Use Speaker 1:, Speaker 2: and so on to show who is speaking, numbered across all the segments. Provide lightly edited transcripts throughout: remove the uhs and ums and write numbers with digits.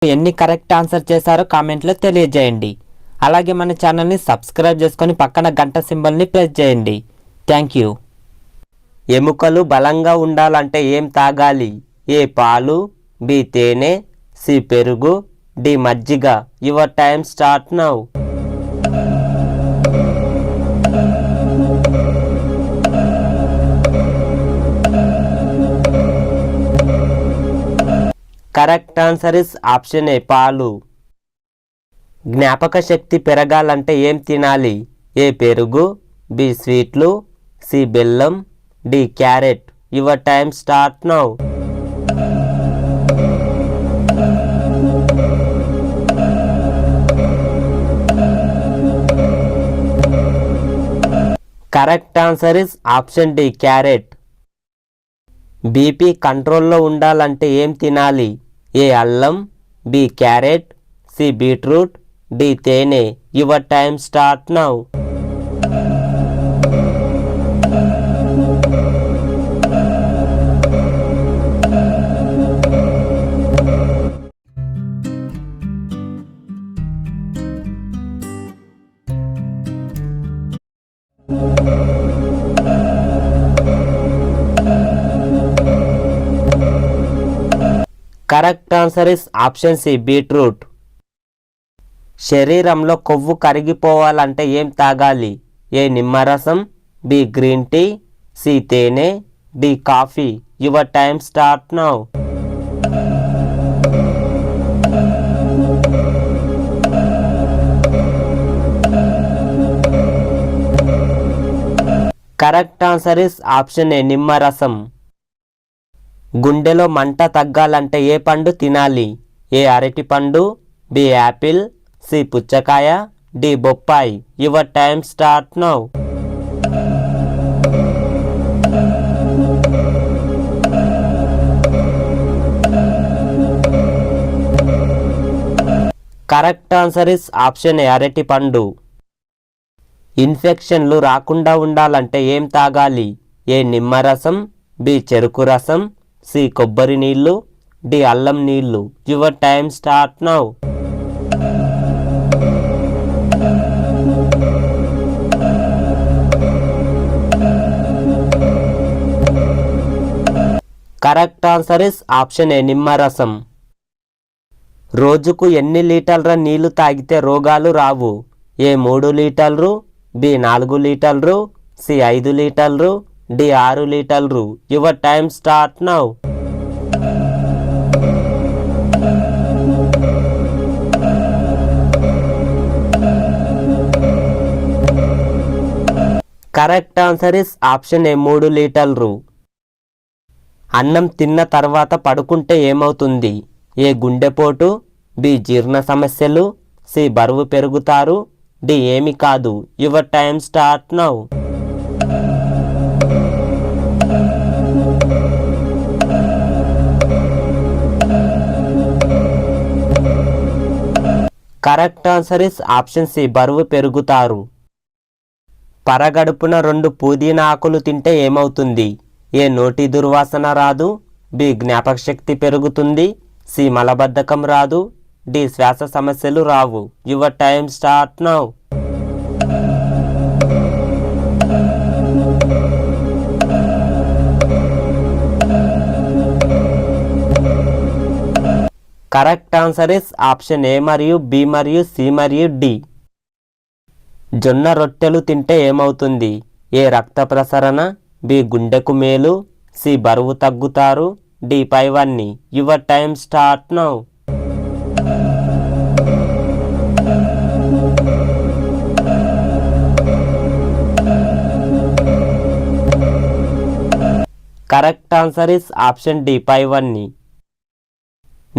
Speaker 1: ఎన్ని correct answer చేశారో కామెంట్లో తెలియజేయండి. అలాగే మన ఛానల్ని సబ్స్క్రైబ్ చేసుకొని పక్కన గంట సింబల్ని ప్రెస్ చేయండి. Thank you. ఎముకలు బలంగా ఉండాలంటే ఏం తాగాలి? ఏ పాలు, బి తేనె, సి పెరుగు, డి మజ్జిగ. Your time start now. Correct answer is option ఏ పాలు. జ్ఞాపక శక్తి పెరగాలంటే ఏం తినాలి? ఏ పెరుగు, బి స్వీట్లు, సి బెల్లం, D carrot. Your time start now. Correct answer is option D carrot. BP కంట్రోల్లో ఉండాలంటే ఏం తినాలి? ఏ అల్లం, B carrot, C beetroot, D తేనె. Your time start now. Correct answer is option C beetroot. శరీరంలో కొవ్వు కరిగిపోవాలంటే ఏం తాగాలి? ఏ నిమ్మరసం, బి గ్రీన్ టీ, సి తేనె, D coffee. Your time start now. Correct answer is option A నిమ్మరసం. గుండెలో మంట తగ్గాలంటే ఏ పండు తినాలి? ఏ అరటి పండు, బి యాపిల్, సి పుచ్చకాయ, డి బొప్పాయి. Your time start now. Correct answer is option ఏ అరటి పండు. ఇన్ఫెక్షన్లు రాకుండా ఉండాలంటే ఏం తాగాలి? ఏ నిమ్మరసం, బి చెరుకు రసం, సి కొబ్బరి నీళ్ళు, డి అల్లం నీళ్ళు. Your time start now. Correct answer is option A నిమ్మరసం. రోజుకు ఎన్ని లీటర్ల నీళ్లు తాగితే రోగాలు రావు? ఏ 3 లీటర్లు, బి 4 లీటర్లు, సి 5 లీటర్లు, డి 6 లీటర్లు. Your time start now. Correct answer is option ఏ 3 లీటర్లు. అన్నం తిన్న తర్వాత పడుకుంటే ఏమవుతుంది? ఏ గుండెపోటు, బి జీర్ణ సమస్యలు, సి బరువు పెరుగుతారు, డి ఏమి కాదు. Your time start now. Correct answer is option C బరువు పెరుగుతారు. పరగడుపున 2 పుదీనా ఆకులు తింటే ఏమవుతుంది? ఏ నోటి దుర్వాసన రాదు, బి జ్ఞాపక శక్తి పెరుగుతుంది, సి మలబద్ధకం రాదు, డి శ్వాస సమస్యలు రావు. Your time start now. Correct answer is option A మరియు బి మరియు సి మరియు డి. జొన్న రొట్టెలు తింటే ఏమవుతుంది? ఏ రక్త ప్రసరణ, బి గుండెకు మేలు, సి బరువు తగ్గుతారు, డి పైవన్నీ. Your time start now. Correct answer is option D పైవన్నీ.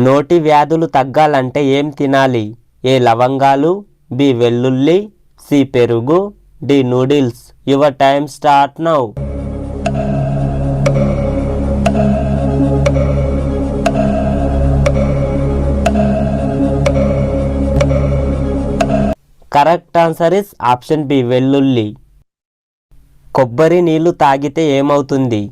Speaker 1: నోటి వ్యాధులు తగ్గాలంటే ఏం తినాలి? ఏ లవంగాలు, బి వెల్లుల్లి, సి పెరుగు, D noodles. Your time start now. Correct answer is option B వెల్లుల్లి. కొబ్బరి నీళ్లు తాగితే ఏమవుతుంది?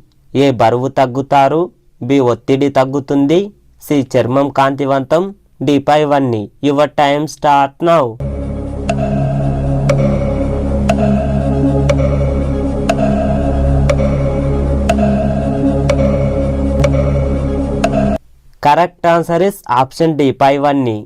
Speaker 1: ఏ బరువు తగ్గుతారు, బి ఒత్తిడి తగ్గుతుంది, సి చర్మం కాంతివంతం, డి పైవన్నీ. Your time start now. Correct answer is option D పైవన్నీ.